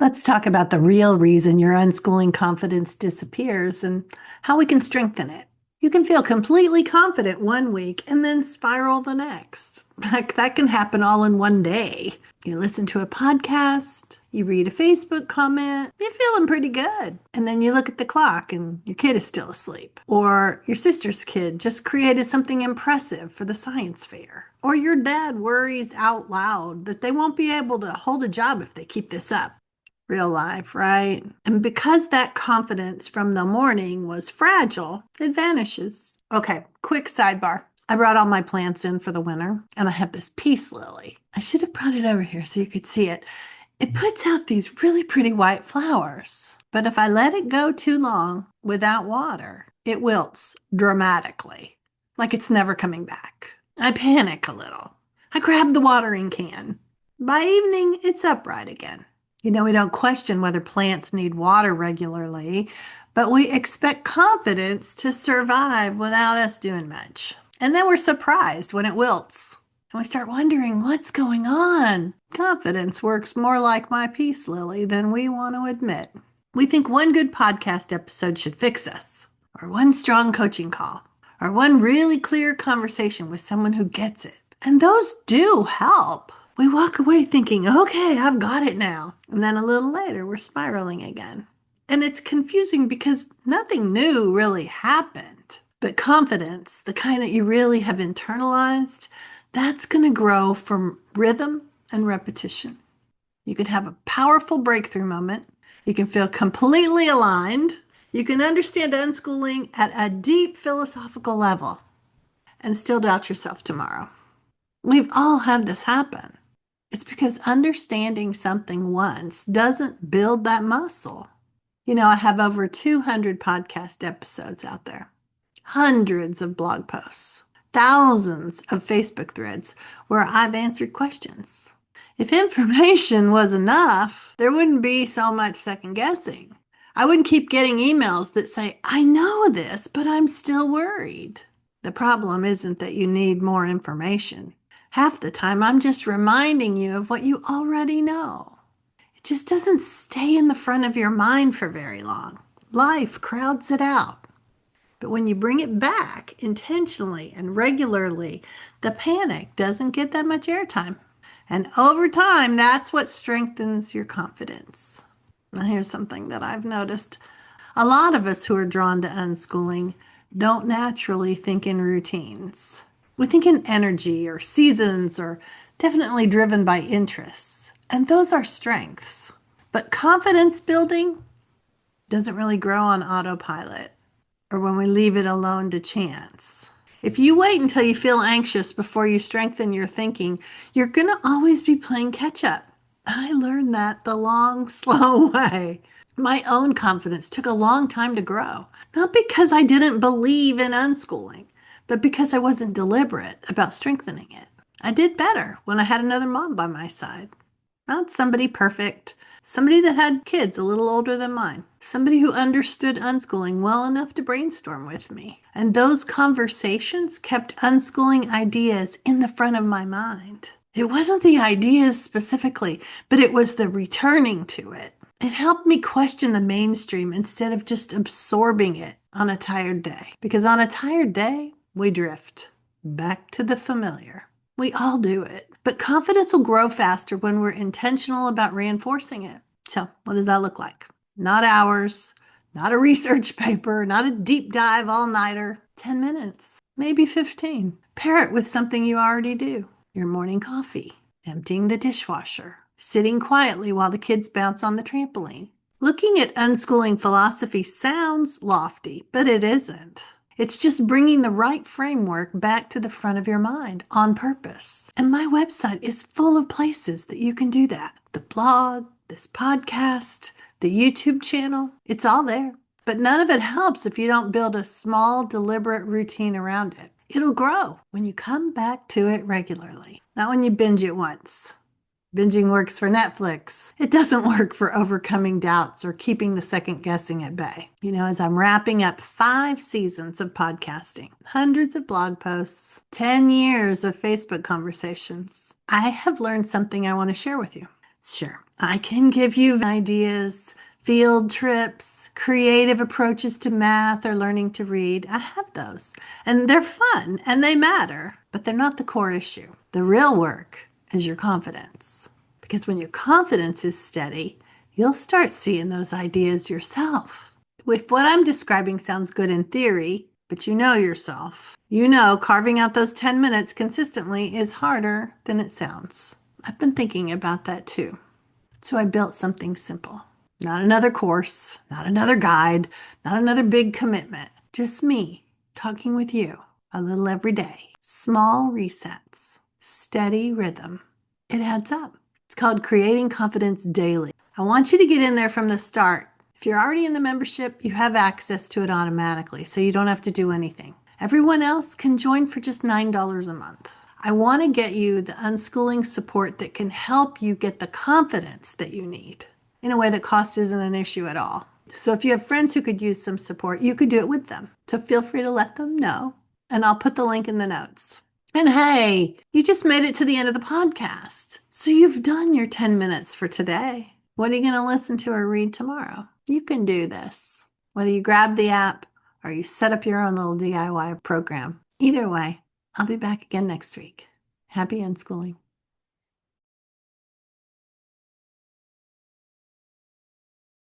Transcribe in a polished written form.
Let's talk about the real reason your unschooling confidence disappears and how we can strengthen it. You can feel completely confident one week and then spiral the next. Heck, that can happen all in one day. You listen to a podcast, you read a Facebook comment, you're feeling pretty good. And then you look at the clock and your kid is still asleep. Or your sister's kid just created something impressive for the science fair. Or your dad worries out loud that they won't be able to hold a job if they keep this up. Real life, right? And because that confidence from the morning was fragile, it vanishes. Okay, quick sidebar. I brought all my plants in for the winter, and I have this peace lily. I should have brought it over here so you could see it. It puts out these really pretty white flowers, but if I let it go too long without water, it wilts dramatically, like it's never coming back. I panic a little. I grab the watering can. By evening, it's upright again. We don't question whether plants need water regularly, but we expect confidence to survive without us doing much. And then we're surprised when it wilts. And we start wondering what's going on. Confidence works more like my peace lily than we want to admit. We think one good podcast episode should fix us, or one strong coaching call, or one really clear conversation with someone who gets it. And those do help. We walk away thinking, okay, I've got it now. And then a little later, we're spiraling again. And it's confusing because nothing new really happened. But confidence, the kind that you really have internalized, that's going to grow from rhythm and repetition. You can have a powerful breakthrough moment. You can feel completely aligned. You can understand unschooling at a deep philosophical level and still doubt yourself tomorrow. We've all had this happen. It's because understanding something once doesn't build that muscle. I have over 200 podcast episodes out there, hundreds of blog posts, thousands of Facebook threads where I've answered questions. If information was enough, there wouldn't be so much second guessing. I wouldn't keep getting emails that say, I know this, but I'm still worried. The problem isn't that you need more information. Half the time, I'm just reminding you of what you already know. It just doesn't stay in the front of your mind for very long. Life crowds it out. But when you bring it back intentionally and regularly, the panic doesn't get that much airtime. And over time, that's what strengthens your confidence. Now, here's something that I've noticed. A lot of us who are drawn to unschooling don't naturally think in routines. We think in energy or seasons or definitely driven by interests. And those are strengths. But confidence building doesn't really grow on autopilot or when we leave it alone to chance. If you wait until you feel anxious before you strengthen your thinking, you're going to always be playing catch up. I learned that the long, slow way. My own confidence took a long time to grow, not because I didn't believe in unschooling, but because I wasn't deliberate about strengthening it. I did better when I had another mom by my side. Not somebody perfect, somebody that had kids a little older than mine, somebody who understood unschooling well enough to brainstorm with me. And those conversations kept unschooling ideas in the front of my mind. It wasn't the ideas specifically, but it was the returning to it. It helped me question the mainstream instead of just absorbing it on a tired day. Because on a tired day, we drift back to the familiar. We all do it. But confidence will grow faster when we're intentional about reinforcing it. So, what does that look like? Not hours, not a research paper, not a deep dive all-nighter. 10 minutes, maybe 15. Pair it with something you already do. Your morning coffee, emptying the dishwasher, sitting quietly while the kids bounce on the trampoline. Looking at unschooling philosophy sounds lofty, but it isn't. It's just bringing the right framework back to the front of your mind on purpose. And my website is full of places that you can do that. The blog, this podcast, the YouTube channel, it's all there. But none of it helps if you don't build a small, deliberate routine around it. It'll grow when you come back to it regularly, not when you binge it once. Binging works for Netflix. It doesn't work for overcoming doubts or keeping the second guessing at bay. As I'm wrapping up 5 seasons of podcasting, hundreds of blog posts, 10 years of Facebook conversations, I have learned something I want to share with you. Sure, I can give you ideas, field trips, creative approaches to math or learning to read. I have those. And they're fun and they matter, but they're not the core issue. The real work is your confidence. Because when your confidence is steady, you'll start seeing those ideas yourself. If what I'm describing sounds good in theory, but you know yourself, you know carving out those 10 minutes consistently is harder than it sounds. I've been thinking about that too. So I built something simple. Not another course, not another guide, not another big commitment. Just me talking with you a little every day. Small resets, steady rhythm. It adds up. It's called Creating Confidence Daily. I want you to get in there from the start. If you're already in the membership, you have access to it automatically, so you don't have to do anything. Everyone else can join for just $9 a month. I want to get you the unschooling support that can help you get the confidence that you need in a way that cost isn't an issue at all. So if you have friends who could use some support, you could do it with them. So feel free to let them know. And I'll put the link in the notes. And hey, you just made it to the end of the podcast. So you've done your 10 minutes for today. What are you going to listen to or read tomorrow? You can do this. Whether you grab the app or you set up your own little DIY program. Either way, I'll be back again next week. Happy unschooling.